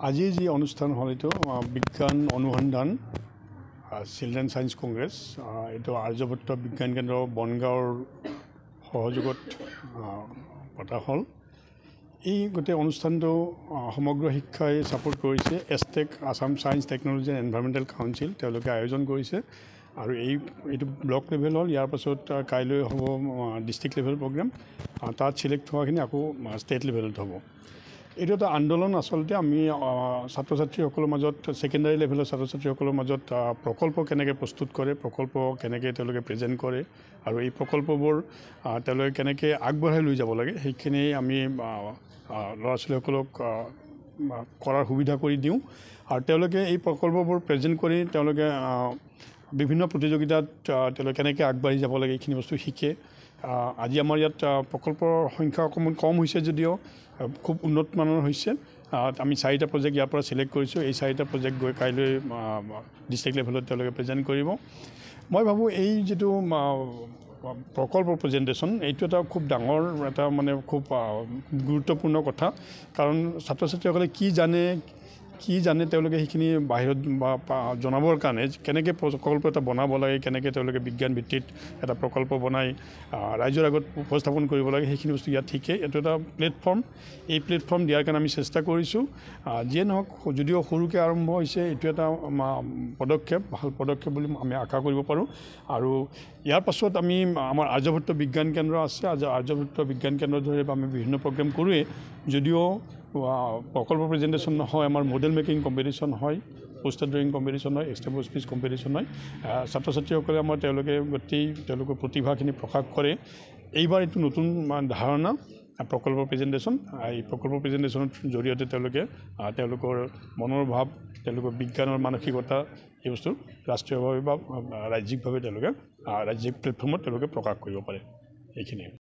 আজি যি অনুষ্ঠান হ'ল এইটো বিজ্ঞান অনুসন্ধান চিলড্ৰেন সায়েন্স কংগ্ৰেছ এইটো আৰ্যভট্ট বিজ্ঞান কেন্দ্ৰ বনগাঁৱৰ সহযোগত পতা হ'ল। এই গোটেই অনুষ্ঠানটো সমগ্ৰ শিক্ষাই ছাপোৰ্ট কৰিছে। ASTEC Assam science technology and environmental council তেওঁলোকে আয়োজন কৰিছে আৰু এইটো ব্লক লেভেল হ'ল। ইয়াৰ পাছত কাইলৈ হ'ব ডিষ্ট্ৰিক্ট লেভেল প্ৰগ্ৰেম, তাত চিলেক্ট হোৱাখিনি আকৌ ষ্টেট লেভেলত হ'ব। এইটো এটা আন্দোলন। আচলতে আমি ছাত্ৰ ছাত্ৰীসকলৰ মাজত ছেকেণ্ডাৰী লেভেলৰ ছাত্ৰ ছাত্ৰীসকলৰ মাজত প্ৰকল্প কেনেকৈ প্ৰস্তুত কৰে, প্ৰকল্প কেনেকৈ তেওঁলোকে প্ৰেজেণ্ট কৰে আৰু এই প্ৰকল্পবোৰ তেওঁলোকে কেনেকৈ আগবঢ়াই লৈ যাব লাগে সেইখিনি আমি ল'ৰা ছোৱালীসকলক কৰাৰ সুবিধা কৰি দিওঁ। আৰু তেওঁলোকে এই প্ৰকল্পবোৰ প্ৰেজেণ্ট কৰি তেওঁলোকে বিভিন্ন প্ৰতিযোগিতাত তেওঁলোকে কেনেকৈ আগবাঢ়ি যাব লাগে এইখিনি বস্তু শিকে। আজি আমাৰ ইয়াত প্ৰকল্পৰ সংখ্যা অকণমান কম হৈছে যদিও খুব উন্নত মানৰ হৈছে। আমি 4টা প্ৰজেক্ট ইয়াৰ পৰা চিলেক্ট কৰিছোঁ। এই 4টা প্ৰজেক্ট গৈ কাইলৈ ডিষ্ট্ৰিক্ট লেভেলত তেওঁলোকে প্ৰেজেণ্ট কৰিব। মই ভাবোঁ এই যিটো প্ৰকল্প প্ৰেজেণ্টেশ্যন এইটো এটা খুব ডাঙৰ এটা খুব গুৰুত্বপূৰ্ণ কথা। কাৰণ ছাত্ৰ ছাত্ৰীসকলে কি জানে তেওঁলোকে সেইখিনি বাহিৰত জনাবৰ কাৰণে কেনেকৈ প্ৰকল্প এটা বনাব লাগে, কেনেকৈ তেওঁলোকে বিজ্ঞান ভিত্তিত এটা প্ৰকল্প বনাই ৰাইজৰ আগত উপস্থাপন কৰিব লাগে সেইখিনি বস্তু ইয়াত শিকে। এইটো এটা প্লেটফৰ্ম। এই প্লেটফৰ্ম দিয়াৰ কাৰণে আমি চেষ্টা কৰিছোঁ। যিয়ে নহওক, যদিও সৰুকৈ আৰম্ভ হৈছে, এইটো এটা পদক্ষেপ, ভাল পদক্ষেপ বুলি আমি আশা কৰিব পাৰোঁ। আৰু ইয়াৰ পাছত আমি আমাৰ আৰ্যভট্ট বিজ্ঞান কেন্দ্ৰ আছে। আৰ্যভট্ট বিজ্ঞান কেন্দ্ৰৰ ধৰি আমি বিভিন্ন প্ৰগ্ৰেম কৰোঁৱেই। যদিও প্ৰকল্প প্ৰেজেণ্টেশ্যন নহয়, আমাৰ মডেল মেকিং কম্পিটিশ্যন হয়, পোষ্টাৰ ড্ৰয়িং কম্পিটিশ্যন হয়, এক্সটেম্পৰ স্পীচ কম্পিটিশ্যন হয়। ছাত্ৰ ছাত্ৰীসকলে তেওঁলোকৰ প্ৰতিভাখিনি প্ৰকাশ কৰে। এইবাৰ এইটো নতুন ধাৰণা প্ৰকল্প প্ৰেজেণ্টেশ্যন। এই প্ৰকল্প প্ৰেজেণ্টেশ্যনৰ জৰিয়তে তেওঁলোকৰ মনৰ ভাৱ, তেওঁলোকৰ বিজ্ঞানৰ মানসিকতা এই বস্তু ৰাষ্ট্ৰীয়ভাৱে বা ৰাজ্যিকভাৱে ৰাজ্যিক প্লেটফৰ্মত তেওঁলোকে প্ৰকাশ কৰিব পাৰে। এইখিনিয়ে।